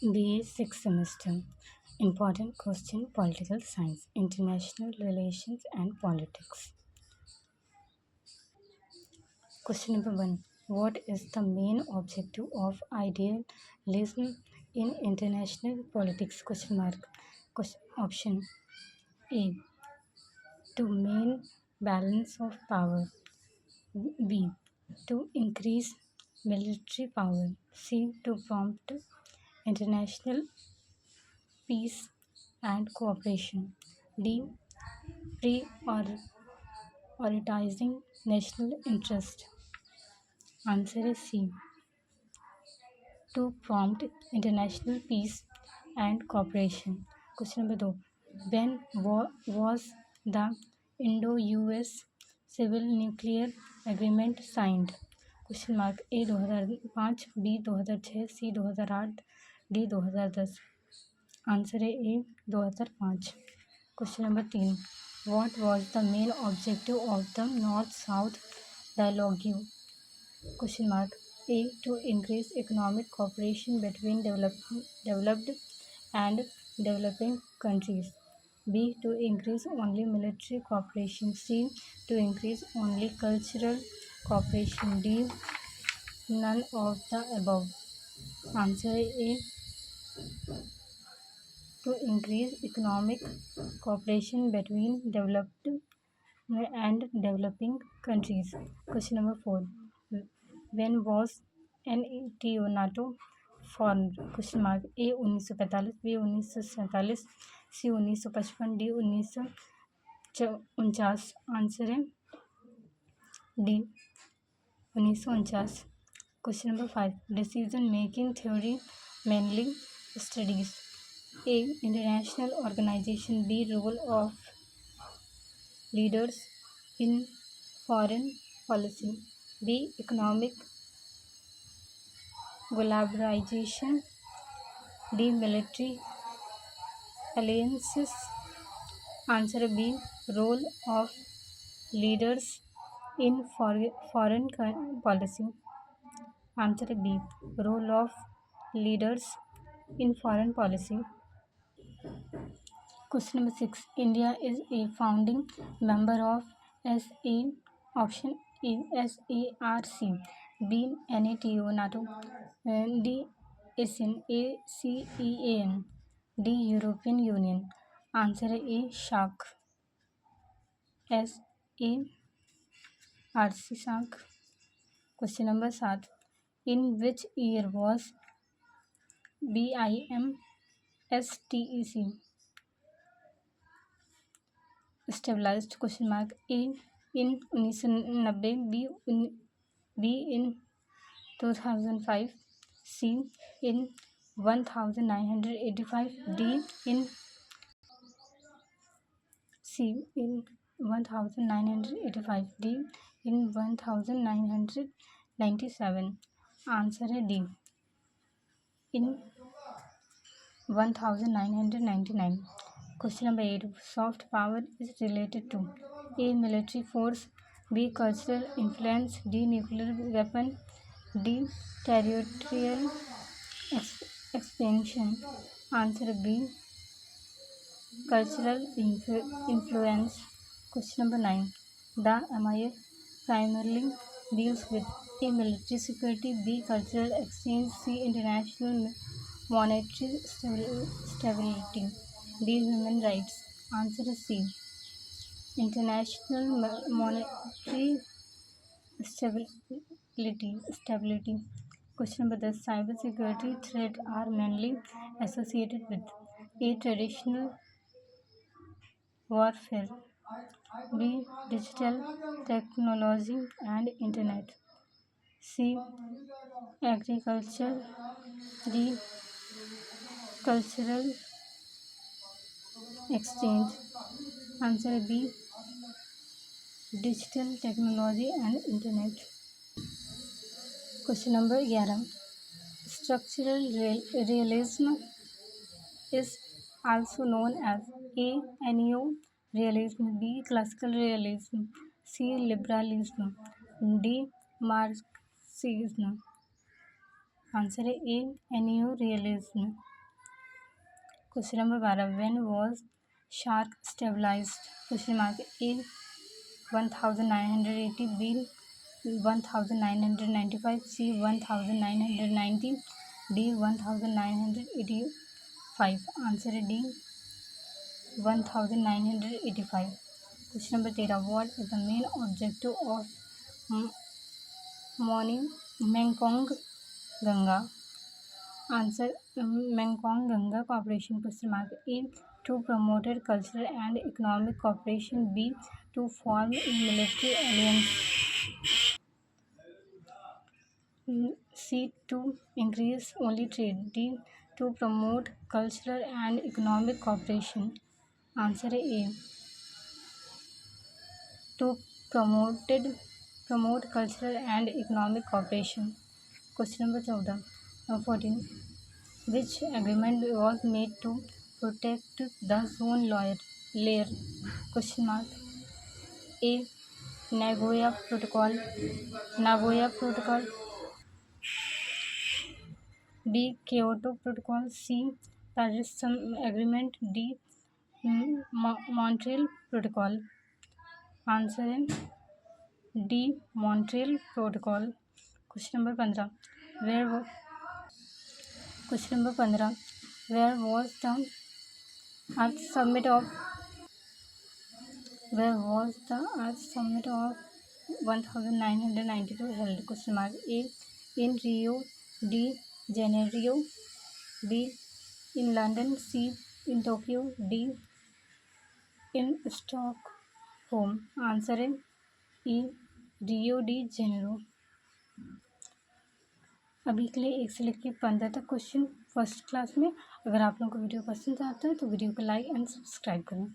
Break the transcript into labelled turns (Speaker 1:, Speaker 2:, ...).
Speaker 1: BA sixth semester. Important question: Political Science, International Relations and Politics. Question number 1. What is the main objective of idealism in international politics? Question mark. Option A. To maintain balance of power. B. To increase military power. C. To prompt international peace and cooperation. D. Prioritizing national interest. Answer is C. To prompt international peace and cooperation. Question number 2. When was the Indo-US Civil Nuclear Agreement signed? Question mark A 2005, B 2006, C 2008, D 2010. Answer है A 2005. Question number 3. What was the main objective of the North-South Dialogue? Question mark. A. To increase economic cooperation between developed and developing countries. B. To increase only military cooperation. C. To increase only cultural cooperation. D. None of the above. Answer A. To increase economic cooperation between developed and developing countries. Question number 4. When was NATO formed? Question mark. A 1945, B 1947, C 1955, D 1949. Answer है D 1949. Question number 5. Decision making theory mainly studies A. International organization. B. Role of leaders in foreign policy. B. Economic globalization. D. Military alliances. Answer B. Role of leaders in foreign policy. Answer B. Role of leaders in foreign policy. Question number 6. India is a founding member of SE. Option A. SARC. B. NATO. NATO. D. ASEAN. ASEAN. D. European Union. Answer A. SARC. SARC. Question number 7. In which year was BIMSTEC established? Question mark. A. in 1990. B. in 2005. C. in 1985. D. in 1985. D. in 1997. Answer है D. in 1999. Question number 8. Soft power is related to A. Military force. B. Cultural influence. D. Nuclear weapon. D. Territorial expansion. Answer B. Cultural influence. Question number 9. The MIF primarily deals with A. Military security. B. Cultural exchange. C. International monetary stability. D. Human rights. Answer is C. International monetary stability. Question number 10. Cybersecurity threats are mainly associated with A. Traditional warfare. B. Digital technology and internet. C. Agriculture. D. Cultural exchange. Answer B. Digital technology and internet. Question number 11. Structural realism is also known as A. Neo-realism. B. Classical realism. C. Liberalism. D. Marxism. Answer है A. Neo-realism. Question number 12, when was SAARC stabilized? Question mark A 1980, B 1995, C 1990, D 1985. Answer है D 1985. Question number 13, what is the main objective of Mekong Ganga? Answer Mekong Ganga cooperation. Question mark A to promoted cultural and economic cooperation, B to form a military alliance, C to increase only trade, D to promote cultural and economic cooperation. Answer है A to promote cultural and economic cooperation. Question number 14, which agreement was made to protect the ozone layer? Question mark A Nagoya Protocol, B Kyoto Protocol, C Paris Agreement, D Montreal Protocol. Answer है D Montreal protocol. Question number 15, where was the earth summit of 1992 held? Question mark A in Rio de Janeiro, B in London, C in Tokyo, D in Stockholm. Answer है E Rio de Janeiro. अभी के लिए 1 से लेकर 15 तक question first class में. अगर आप लोगों को वीडियो पसंद आता है तो वीडियो को लाइक एंड सब्सक्राइब करें.